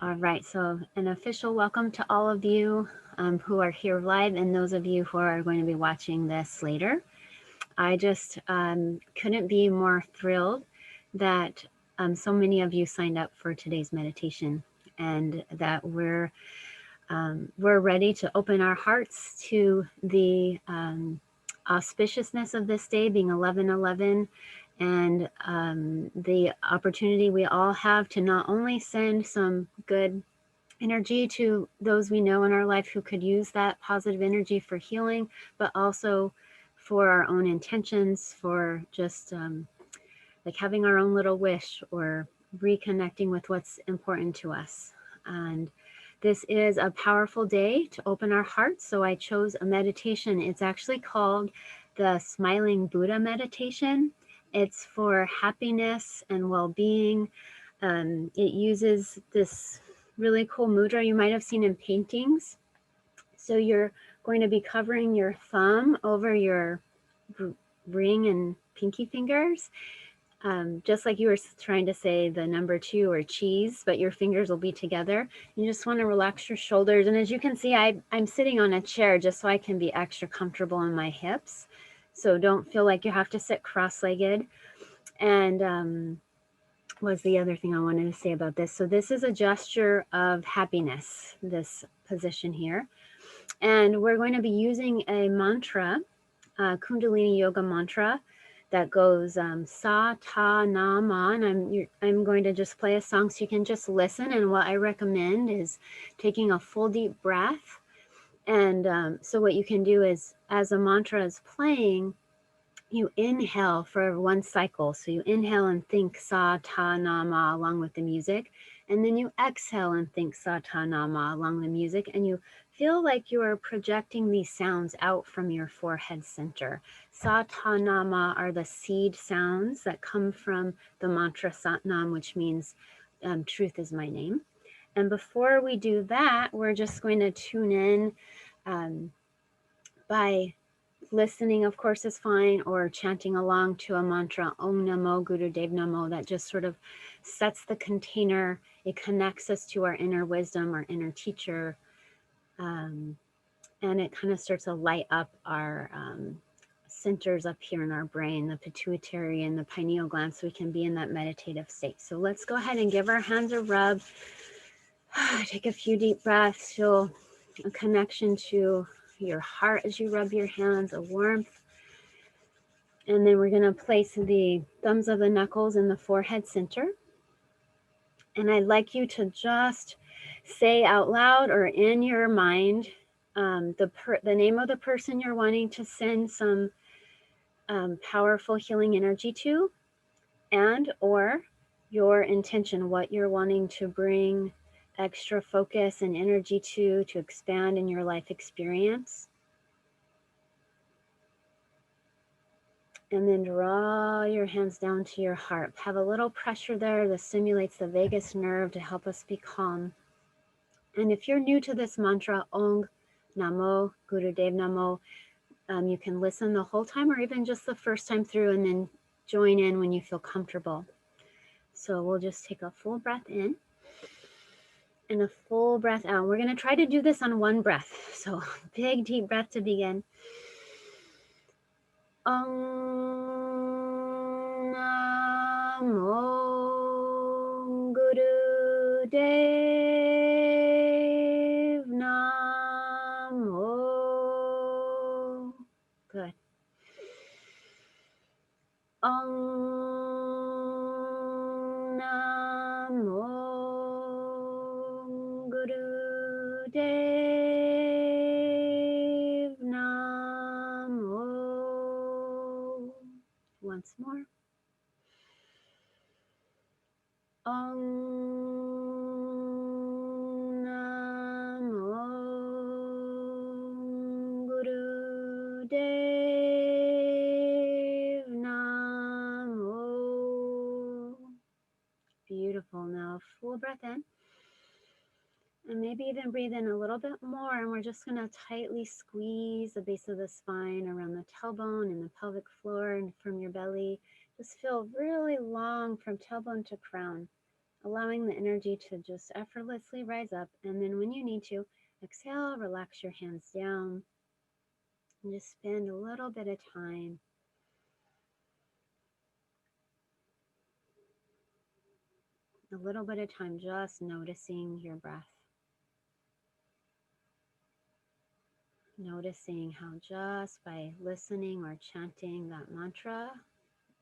All right, so an official welcome to all of you who are here live and those of you who are going to be watching this later. I just couldn't be more thrilled that so many of you signed up for today's meditation and that we're ready to open our hearts to the auspiciousness of this day being 11/11 and the opportunity we all have to not only send some good energy to those we know in our life who could use that positive energy for healing, but also for our own intentions, for just like having our own little wish or reconnecting with what's important to us. And this is a powerful day to open our hearts. So I chose a meditation. It's actually called the Smiling Buddha meditation. It's for happiness and well being. It uses this really cool mudra you might have seen in paintings. So you're going to be covering your thumb over your ring and pinky fingers, just like you were trying to say the number 2 or cheese, but your fingers will be together. You just want to relax your shoulders. And as you can see, I'm sitting on a chair just so I can be extra comfortable in my hips. So don't feel like you have to sit cross-legged. And was the other thing I wanted to say about this. So this is a gesture of happiness, this position here. And we're going to be using a mantra, Kundalini Yoga mantra that goes sa ta na ma, and I'm going to just play a song so you can just listen. And what I recommend is taking a full deep breath. And so what you can do is, as a mantra is playing, you inhale for one cycle. So you inhale and think sa ta na ma along with the music, and then you exhale and think sa ta na ma along the music, and you feel like you are projecting these sounds out from your forehead center. Sa ta na ma are the seed sounds that come from the mantra Sat Nam, which means truth is my name. And before we do that, we're just going to tune in by listening, of course, is fine, or chanting along to a mantra, Om Namo Guru Dev Namo, that just sort of sets the container. It connects us to our inner wisdom, our inner teacher, and it kind of starts to light up our centers up here in our brain, the pituitary and the pineal gland, so we can be in that meditative state. So let's go ahead and give our hands a rub. Take a few deep breaths. Feel a connection to your heart as you rub your hands, a warmth. And then we're going to place the thumbs of the knuckles in the forehead center. And I'd like you to just say out loud or in your mind the name of the person you're wanting to send some powerful healing energy to, and or your intention, what you're wanting to bring extra focus and energy to expand in your life experience. And then draw your hands down to your heart. Have a little pressure there that stimulates the vagus nerve to help us be calm. And if you're new to this mantra, Om Namo Guru Dev Namo, you can listen the whole time or even just the first time through and then join in when you feel comfortable. So we'll just take a full breath in and a full breath out. We're going to try to do this on one breath. So big deep breath to begin. Om Namo Guru Dev Namo. Good. Om Namo Guru Dev Namo. Once more. Om Namo Guru Dev Namo. Beautiful. Now full breath in. And maybe even breathe in a little bit more. And we're just going to tightly squeeze the base of the spine around the tailbone and the pelvic floor and from your belly. Just feel really long from tailbone to crown. allowing the energy to just effortlessly rise up. And then when you need to, exhale, relax your hands down, and just spend a little bit of time just noticing your breath. Noticing how just by listening or chanting that mantra,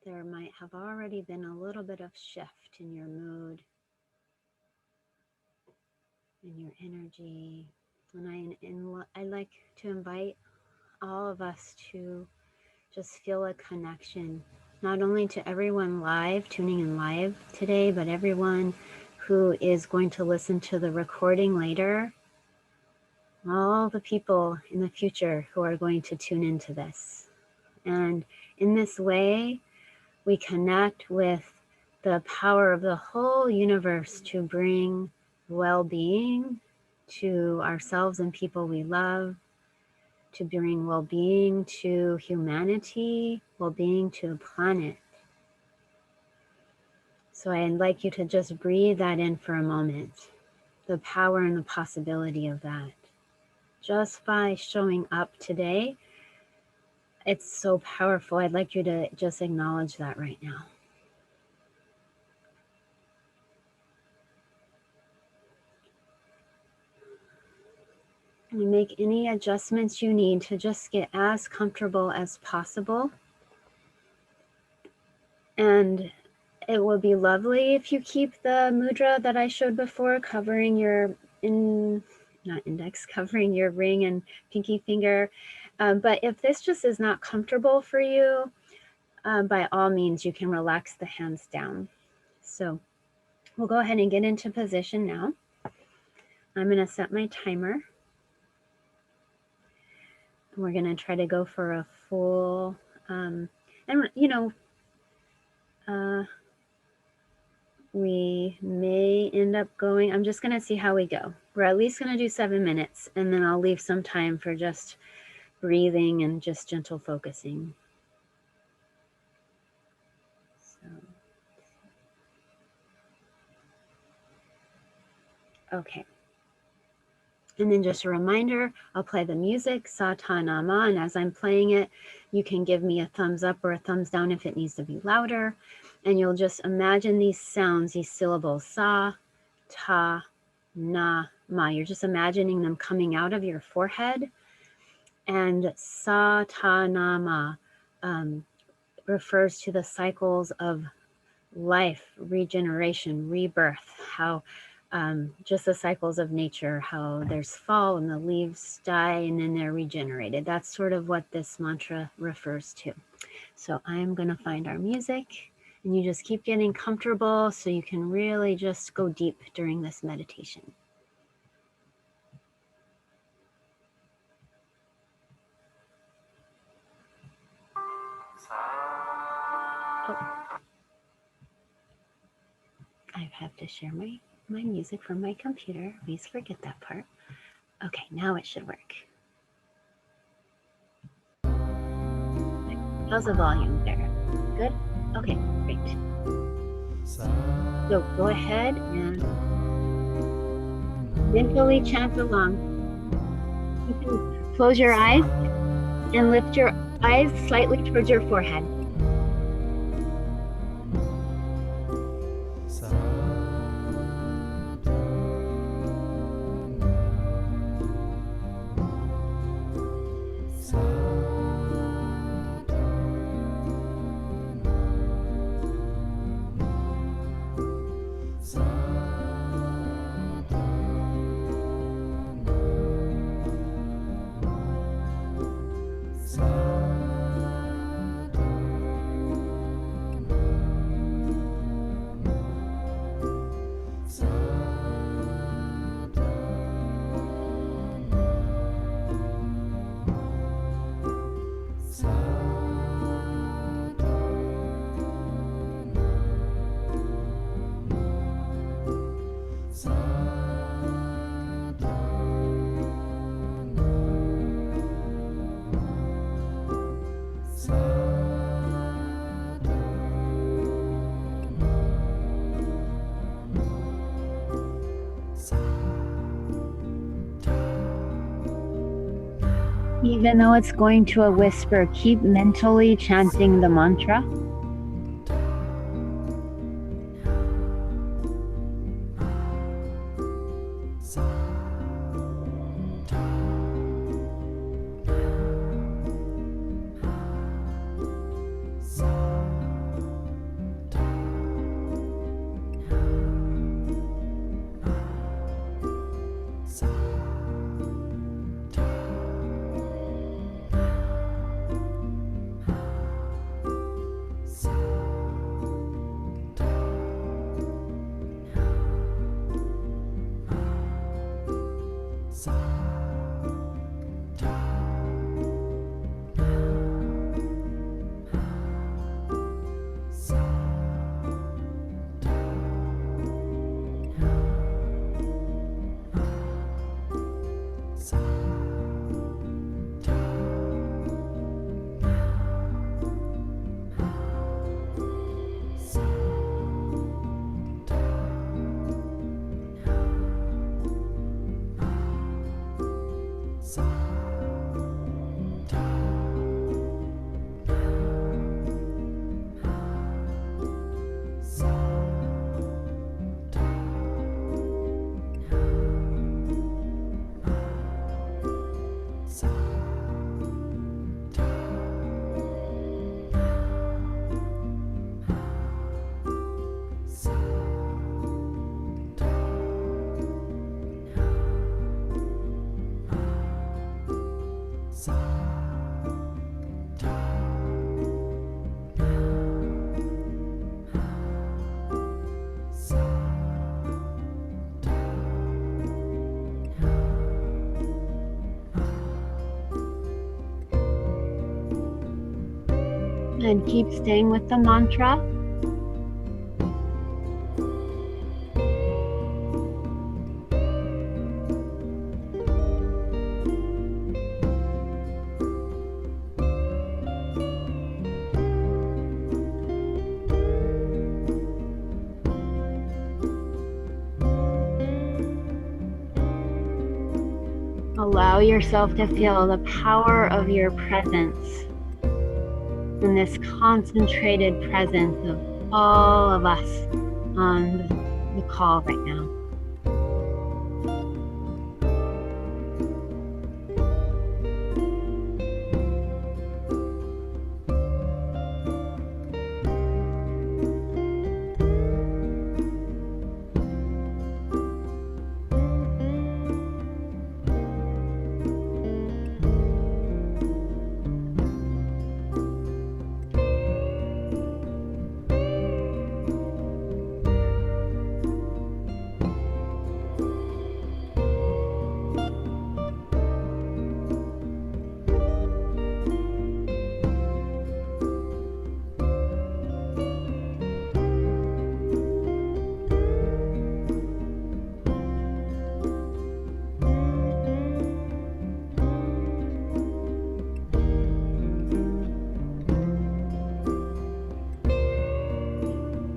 there might have already been a little bit of shift in your mood, in your energy. And I like to invite all of us to just feel a connection, not only to everyone live, tuning in live today, but everyone who is going to listen to the recording later, all the people in the future who are going to tune into this. And in this way, we connect with the power of the whole universe to bring well-being to ourselves and people we love, to bring well-being to humanity, well-being to the planet. So I'd like you to just breathe that in for a moment, the power and the possibility of that. Just by showing up today, it's so powerful. I'd like you to just acknowledge that right now. And make any adjustments you need to just get as comfortable as possible. And it will be lovely if you keep the mudra that I showed before, covering your covering your ring and pinky finger. But if this just is not comfortable for you, by all means, you can relax the hands down. So we'll go ahead and get into position now. I'm going to set my timer. We're going to try to go for a full, we may end up going, I'm just going to see how we go. We're at least going to do 7 minutes, and then I'll leave some time for just breathing and just gentle focusing. So, okay. And then just a reminder, I'll play the music, Sa Ta Na Ma, and as I'm playing it, you can give me a thumbs up or a thumbs down if it needs to be louder. And you'll just imagine these sounds, these syllables, Sa, Ta, Na, Ma. You're just imagining them coming out of your forehead. And Sa, Ta, Na, Ma refers to the cycles of life, regeneration, rebirth, how just the cycles of nature, how there's fall and the leaves die and then they're regenerated. That's sort of what this mantra refers to. So I'm going to find our music, and you just keep getting comfortable so you can really just go deep during this meditation. Oh. I have to share my music from my computer. Please forget that part. Okay, now it should work. How's the volume there? Good? Okay, great. So go ahead and mentally chant along. You can close your eyes and lift your eyes slightly towards your forehead. Even though it's going to a whisper, keep mentally chanting the mantra. And keep staying with the mantra. Allow yourself to feel the power of your presence in this concentrated presence of all of us on the call right now.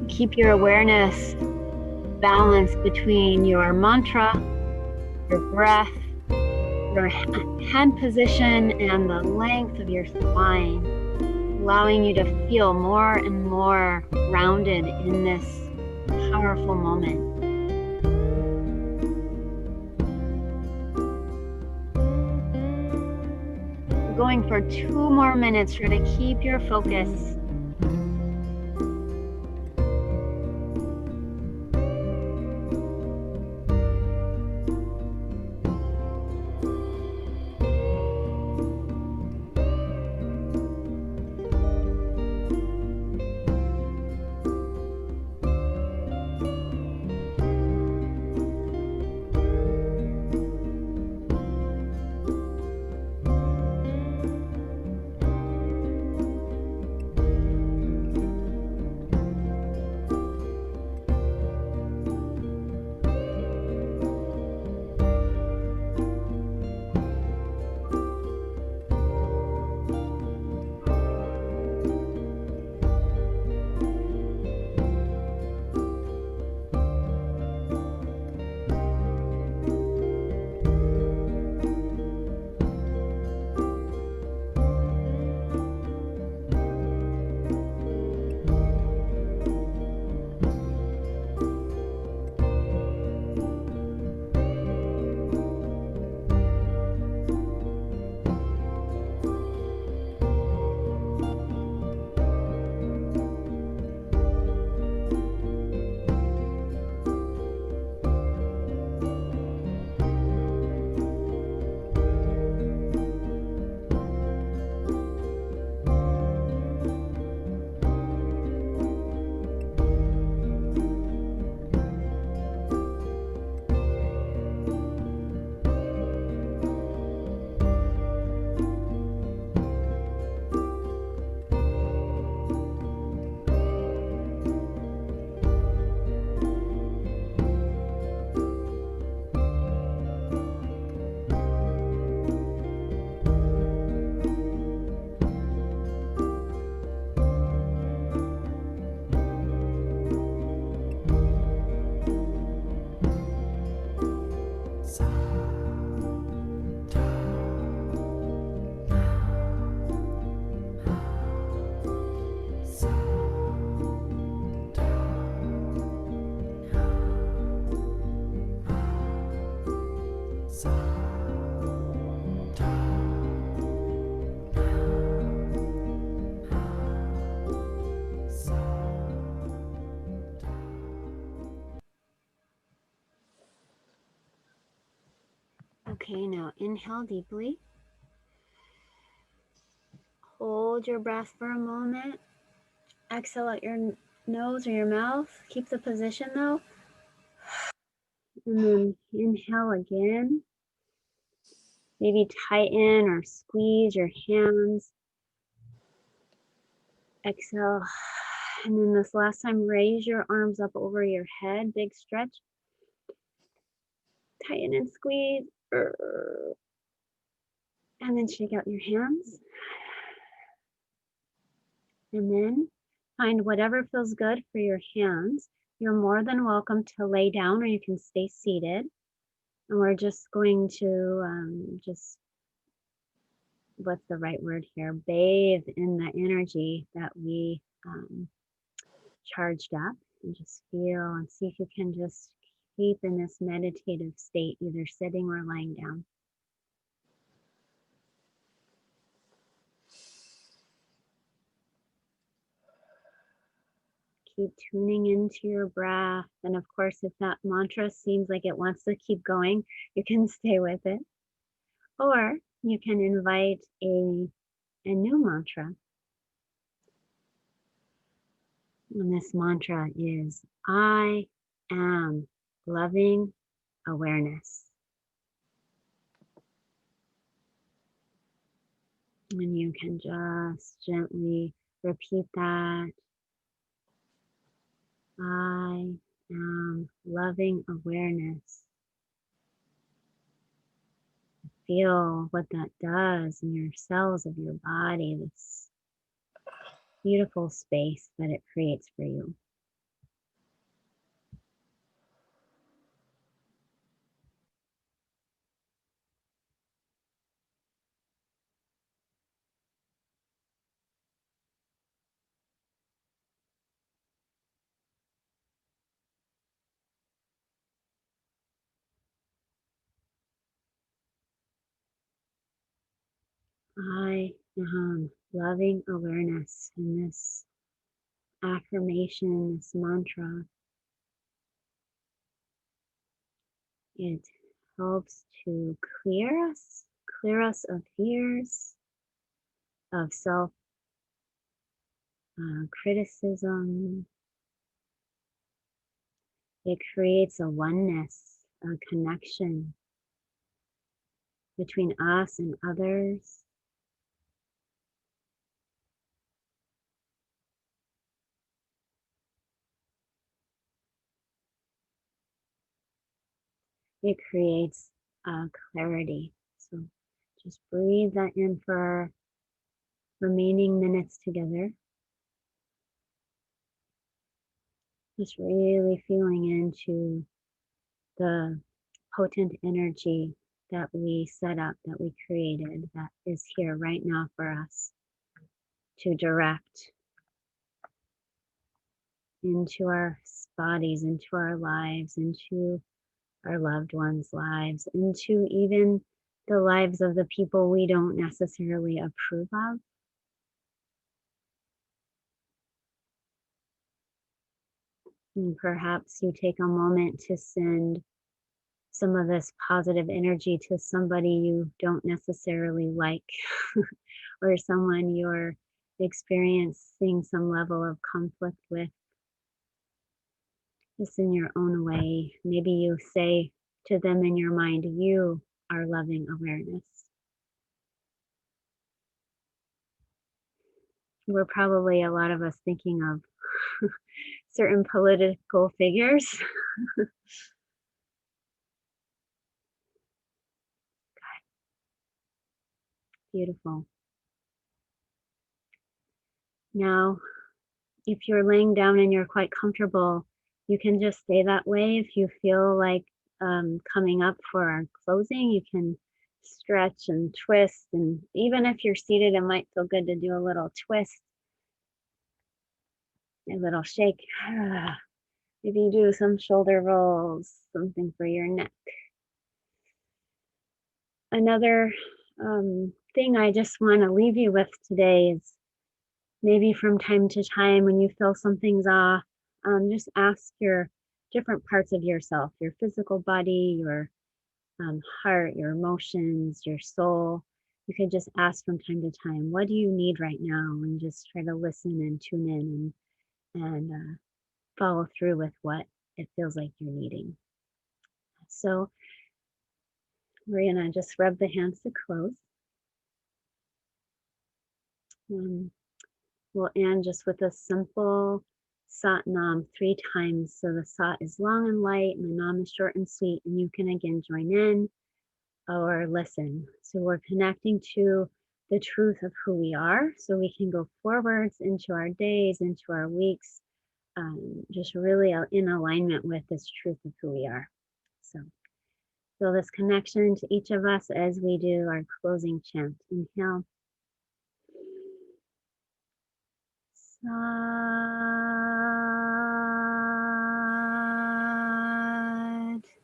Keep your awareness balanced between your mantra, your breath, your hand position, and the length of your spine, allowing you to feel more and more grounded in this powerful moment. We're going for 2 more minutes. Try to keep your focus. Okay, now inhale deeply. Hold your breath for a moment. Exhale out your nose or your mouth. Keep the position though. And then inhale again. Maybe tighten or squeeze your hands. Exhale. And then this last time, raise your arms up over your head. Big stretch. Tighten and squeeze. And then shake out your hands. And then find whatever feels good for your hands. You're more than welcome to lay down or you can stay seated. And we're just going to what's the right word here? Bathe in the energy that we charged up, and just feel and see if you can just keep in this meditative state, either sitting or lying down. Keep tuning into your breath. And of course, if that mantra seems like it wants to keep going, you can stay with it. Or you can invite a new mantra. And this mantra is, I am loving awareness. And you can just gently repeat that. I am loving awareness. Feel what that does in your cells of your body, this beautiful space that it creates for you. I am loving awareness. And this affirmation, this mantra, it helps to clear us of fears, of self criticism. It creates a oneness, a connection between us and others. It creates clarity. So just breathe that in for our remaining minutes together. Just really feeling into the potent energy that we set up, that we created, that is here right now for us to direct into our bodies, into our lives, into our loved ones' lives, into even the lives of the people we don't necessarily approve of. And perhaps you take a moment to send some of this positive energy to somebody you don't necessarily like or someone you're experiencing some level of conflict with, just in your own way. Maybe you say to them in your mind, you are loving awareness. We're probably, a lot of us, thinking of certain political figures. Beautiful. Now, if you're laying down and you're quite comfortable, you can just stay that way. If you feel like coming up for our closing, you can stretch and twist. And even if you're seated, it might feel good to do a little twist, a little shake. Maybe do some shoulder rolls, something for your neck. Another thing I just want to leave you with today is, maybe from time to time when you feel something's off, just ask your different parts of yourself, your physical body, your heart, your emotions, your soul. You could just ask from time to time, what do you need right now? And just try to listen and tune in and follow through with what it feels like you're needing. So we're gonna just rub the hands to close. We'll end just with a simple Sat Nam 3 times. So the Sat is long and light and the Nam is short and sweet, and you can again join in or listen. So we're connecting to the truth of who we are so we can go forwards into our days, into our weeks, just really in alignment with this truth of who we are. So feel this connection to each of us as we do our closing chant. Inhale. Sat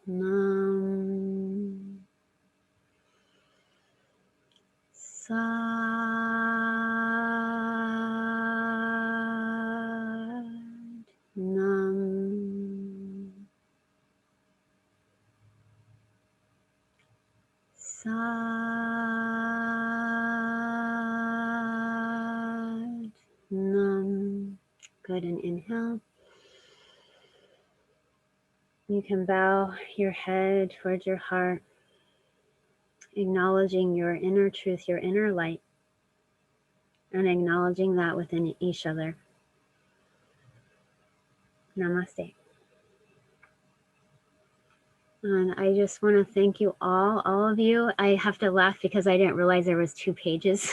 Nam. Sat Nam. Sat Nam. Good, and inhale. You can bow your head towards your heart, acknowledging your inner truth, your inner light, and acknowledging that within each other. Namaste. And I just want to thank you all of you. I have to laugh because I didn't realize there was 2 pages.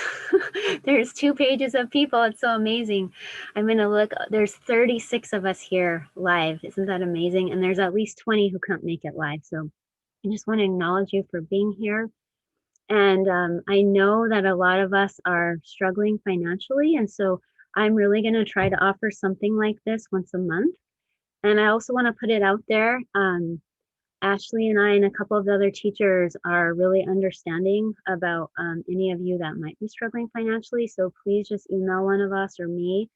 There's 2 pages of people. It's so amazing. I'm going to look. There's 36 of us here live. Isn't that amazing? And there's at least 20 who couldn't make it live. So I just want to acknowledge you for being here. And I know that a lot of us are struggling financially. And so I'm really going to try to offer something like this once a month. And I also want to put it out there. Ashley and I and a couple of the other teachers are really understanding about any of you that might be struggling financially. So please just email one of us or me,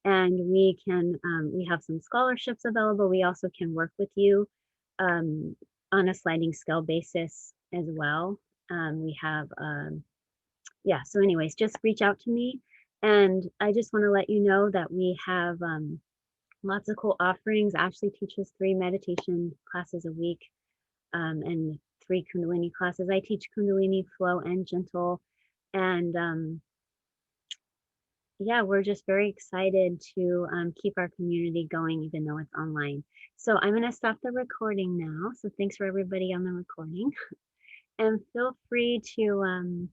and we can, we have some scholarships available. We also can work with you on a sliding scale basis as well. We have, yeah, so anyways, just reach out to me. And I just want to let you know that we have lots of cool offerings. Ashley teaches 3 meditation classes a week. And 3 Kundalini classes. I teach Kundalini, flow, and gentle. And yeah, we're just very excited to keep our community going, even though it's online. So I'm going to stop the recording now. So thanks for everybody on the recording. And feel free to